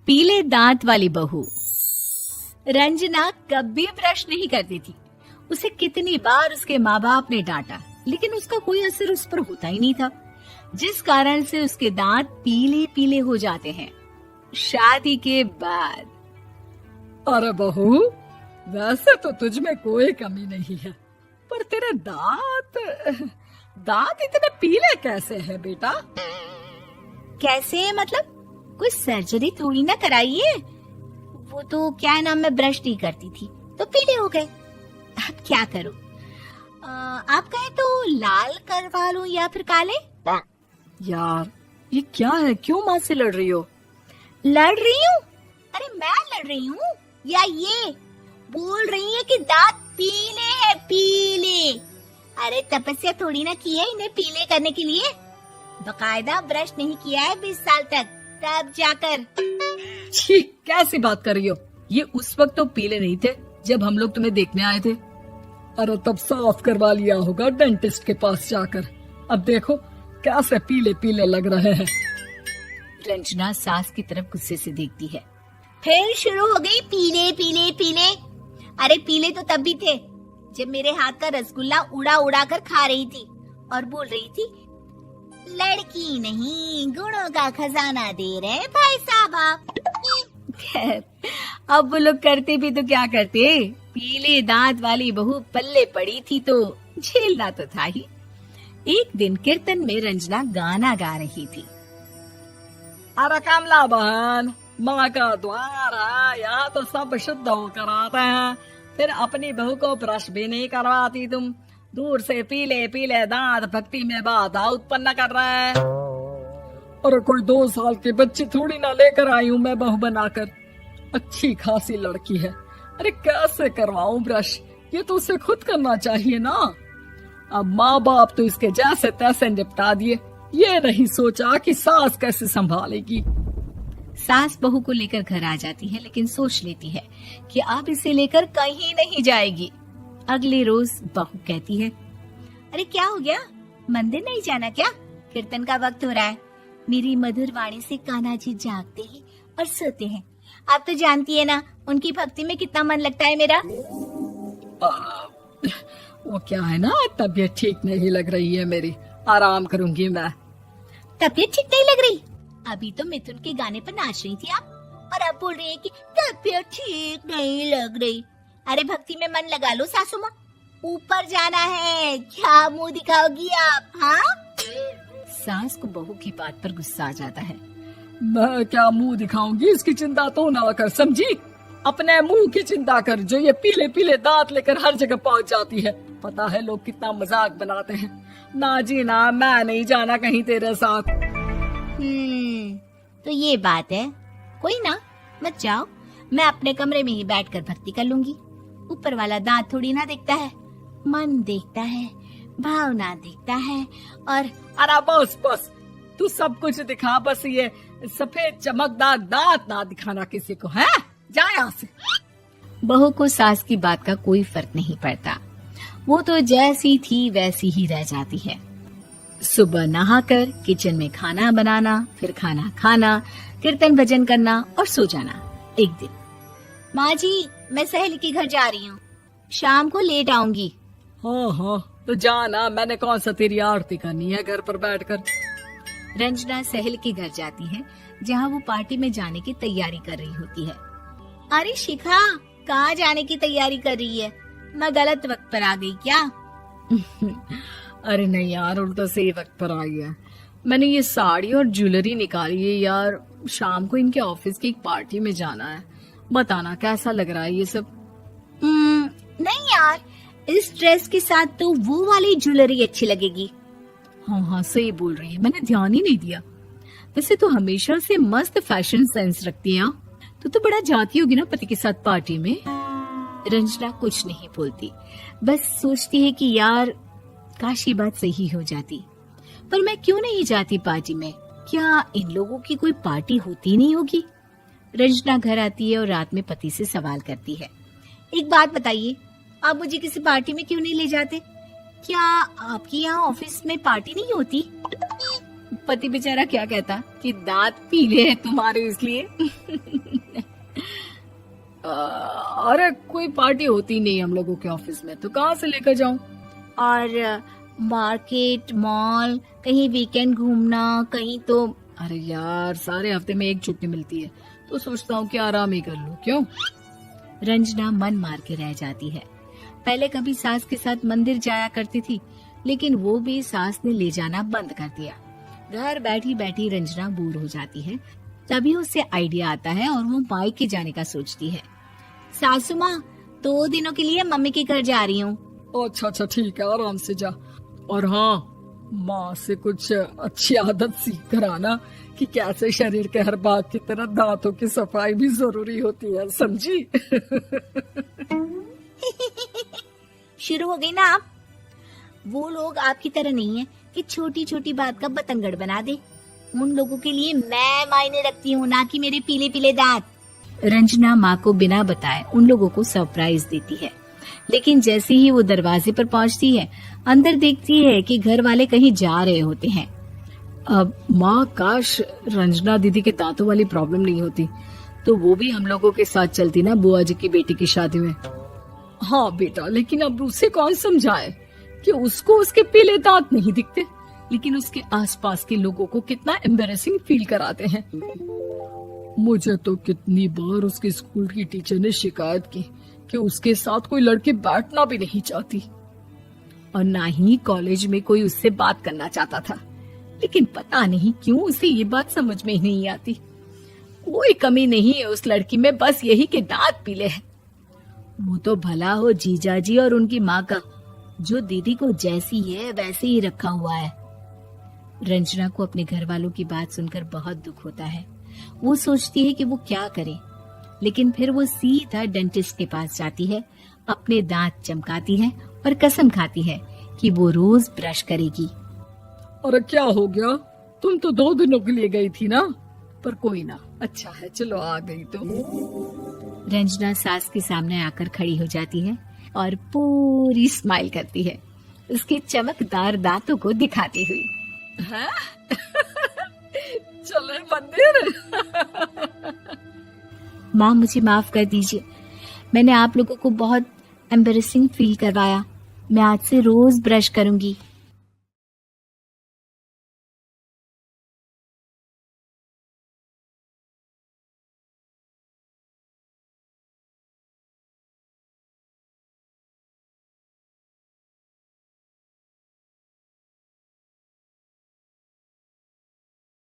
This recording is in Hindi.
पीले दांत वाली बहू। रंजना कभी ब्रश नहीं करती थी। उसे कितनी बार उसके माँ बाप ने डांटा, लेकिन उसका कोई असर उस पर होता ही नहीं था, जिस कारण से उसके दांत पीले पीले हो जाते हैं। शादी के बाद अरे बहू, वैसे तो तुझ में कोई कमी नहीं है, पर तेरे दांत इतने पीले कैसे हैं बेटा? कैसे मतलब? कोई सर्जरी थोड़ी ना कराइए। वो तो क्या नाम, मैं ब्रश नहीं करती थी तो पीले हो गए। अब क्या करूं? आप कहें तो लाल करवा लूं या फिर काले? यार ये क्या है, क्यों माँ से लड़ रही हो? लड़ रही हूँ? अरे मैं लड़ रही हूँ या ये बोल रही है कि दांत पीले हैं, पीले। अरे तपस्या थोड़ी ना की है इन्हें पीले करने के लिए। बकायदा ब्रश नहीं किया है 20 साल तक, तब जाकर। छी, कैसी बात कर रही हो? ये उस वक्त तो पीले नहीं थे जब हम लोग तुम्हें देखने आए थे। अरे तब साफ करवा लिया होगा डेंटिस्ट के पास जाकर। अब देखो कैसे पीले पीले लग रहे हैं। रंजना सास की तरफ गुस्से से देखती है। फिर शुरू हो गई पीले पीले पीले। अरे पीले तो तब भी थे जब मेरे हाथ का रसगुल्ला उड़ा उड़ा कर खा रही थी और बोल रही थी, लड़की नहीं गुणों का खजाना दे रहे भाई साहब आप। खैर, अब वो लोग करते भी तो क्या करते, पीले दांत वाली बहू पल्ले पड़ी थी तो झेलना तो था ही। एक दिन कीर्तन में रंजना गाना गा रही थी। अरे कमला बहन, माँ का द्वार है, यहाँ तो सब शुद्ध होकर आते हैं, फिर अपनी बहू को ब्रश भी नहीं करवाती तुम। दूर से पीले पीले दांत भक्ति में बाधा उत्पन्न कर रहे हैं। अरे कोई 2 साल की बच्ची थोड़ी ना लेकर आई हूँ मैं बहू बनाकर। अच्छी खासी लड़की है, अरे कैसे करवाऊं ब्रश? ये तो उसे खुद करना चाहिए ना। अब माँ बाप तो इसके जैसे तैसे निपटा दिए, ये नहीं सोचा कि सास कैसे संभालेगी। सास बहू को लेकर घर आ जाती है, लेकिन सोच लेती है कि अब इसे लेकर कहीं नहीं जाएगी। अगले रोज बहू कहती है, अरे क्या हो गया, मंदिर नहीं जाना क्या? कीर्तन का वक्त हो रहा है। मेरी मधुर वाणी से कान्हा जी जागते हैं और सोते हैं। आप तो जानती है ना उनकी भक्ति में कितना मन लगता है मेरा। वो क्या है ना, तबीयत ठीक नहीं लग रही है मेरी, आराम करूंगी मैं। तबीयत ठीक नहीं लग रही? अभी तो मिथुन के गाने पर नाच रही थी आप, और अब बोल रही है कि तबीयत ठीक नहीं लग रही। अरे भक्ति में मन लगा लो सासू माँ, ऊपर जाना है, क्या मुंह दिखाओगी आप? हाँ? सास को बहू की बात पर गुस्सा आ जाता है। मैं क्या मुंह दिखाऊंगी, इसकी चिंता तो ना कर, समझी? अपने मुंह की चिंता कर, जो ये पीले पीले दांत लेकर हर जगह पहुंच जाती है। पता है लोग कितना मजाक बनाते हैं। ना जी ना, मैं नहीं जाना कहीं तेरे साथ। तो ये बात है, कोई ना, मत जाओ, मैं अपने कमरे में ही बैठकर भक्ति कर लूंगी। ऊपर वाला दांत थोड़ी ना देखता है, मन देखता है, भावना देखता है। और अरे बस बस, तू सब कुछ दिखा, बस ये सफेद चमकदार दांत ना दिखाना किसी को, है? जा यहाँ से। बहू को सास की बात का कोई फर्क नहीं पड़ता, वो तो जैसी थी वैसी ही रह जाती है। सुबह नहाकर किचन में खाना बनाना, फिर खाना खाना, कीर्तन भजन करना और सो जाना। एक दिन, माँ जी मैं सहेली के घर जा रही हूँ, शाम को लेट आऊंगी। हाँ हाँ तो जाना, मैंने कौन सा तेरी आरती करनी है घर पर बैठकर। रंजना सहेली के घर जाती है, जहाँ वो पार्टी में जाने की तैयारी कर रही होती है। अरे शिखा, कहाँ जाने की तैयारी कर रही है? मैं गलत वक्त पर आ गई क्या? अरे नहीं यार, उल्टा सही वक्त पर आई है। मैंने ये साड़ी और ज्वेलरी निकाली है यार, शाम को इनके ऑफिस की एक पार्टी में जाना है। बताना कैसा लग रहा है ये सब? नहीं यार, इस ड्रेस के साथ तो वो वाली ज्वेलरी अच्छी लगेगी। हाँ हाँ सही बोल रही है, मैंने ध्यान ही नहीं दिया। वैसे तो हमेशा से मस्त फैशन सेंस रखती है। तो बड़ा जाती होगी ना पति के साथ पार्टी में। रंजना कुछ नहीं बोलती, बस सोचती है कि यार काश ये बात सही हो जाती, पर मैं क्यों नहीं जाती पार्टी में? क्या इन लोगों की कोई पार्टी होती नहीं होगी? रंजना घर आती है और रात में पति से सवाल करती है, एक बात बताइए, आप मुझे किसी पार्टी में क्यों नहीं ले जाते? क्या आपकी यहाँ ऑफिस में पार्टी नहीं होती? पति बेचारा क्या कहता कि दांत पीले हैं तुम्हारे इसलिए। अरे कोई पार्टी होती नहीं हम लोगों के ऑफिस में, तो कहाँ से लेकर जाऊं? और मार्केट, मॉल, कहीं वीकेंड घूमना, कहीं तो। अरे यार, सारे हफ्ते में एक छुट्टी मिलती है, तो सोचता हूँ कि आराम ही कर लूं। क्यों? रंजना मन मार के रह जाती है। पहले कभी सास के साथ मंदिर जाया करती थी, लेकिन वो भी सास ने ले जाना बंद कर दिया। घर बैठी बैठी रंजना बोर हो जाती है। तभी उसे आइडिया आता है और वो मायके जाने का सोचती है। सासू माँ, 2 दिनों के लिए मम्मी के घर जा रही हूँ। अच्छा ठीक है, आराम से जा। और हाँ, माँ से कुछ अच्छी आदत सीख कर आना कि कैसे शरीर के हर भाग की तरह दांतों की सफाई भी जरूरी होती है, समझी? शुरू हो गई ना आप। वो लोग आपकी तरह नहीं है कि छोटी छोटी बात का बतंगड़ बना दे। उन लोगों के लिए मैं मायने रखती हूँ, ना कि मेरे पीले पीले दांत। रंजना माँ को बिना बताए उन लोगों को सरप्राइज देती है, लेकिन जैसे ही वो दरवाजे पर पहुँचती है, अंदर देखती है कि घर वाले कहीं जा रहे होते हैं। अब माँ, काश रंजना दीदी के दांतों वाली प्रॉब्लम नहीं होती, तो वो भी हम लोगों के साथ चलती ना बुआ जी की बेटी की शादी में। हाँ बेटा, लेकिन अब उसे कौन समझाए कि उसको उसके पीले दांत नहीं दिखते, लेकिन उसके आसपास के लोगों को कितना एम्बैरेसिंग फील कराते हैं। मुझे तो कितनी बार उसके स्कूल की टीचर ने शिकायत की कि उसके साथ कोई लड़की बैठना भी नहीं चाहती, और ना ही कॉलेज में कोई उससे बात करना चाहता था। लेकिन पता नहीं क्यों उसे ये बात समझ में ही नहीं आती। कोई कमी नहीं है उस लड़की में, बस यही कि दांत पीले हैं। वो तो भला हो जीजा जी और उनकी माँ का, जो दीदी को जैसी है वैसे ही रखा हुआ है। रंजना को अपने घर वालों की बात सुनकर बहुत दुख होता है। वो सोचती है कि वो क्या करे, लेकिन फिर वो सीधा डेंटिस्ट के पास जाती है, अपने दांत चमकाती है और कसम खाती है कि वो रोज ब्रश करेगी। अरे क्या हो गया? तुम तो 2 दिनों के लिए गई थी ना, पर कोई ना, अच्छा है, चलो आ गई तो। रंजना सास के सामने आकर खड़ी हो जाती है और पूरी स्माइल करती है, उसके चमकदार दांतों को दिखाती हुई। हैं? चले मंदिर। माँ, मुझे माफ कर दीजिए, मैंने आप लोगों को बहुत एम्बैरेसिंग फील करवाया। मैं आज से रोज ब्रश करूंगी।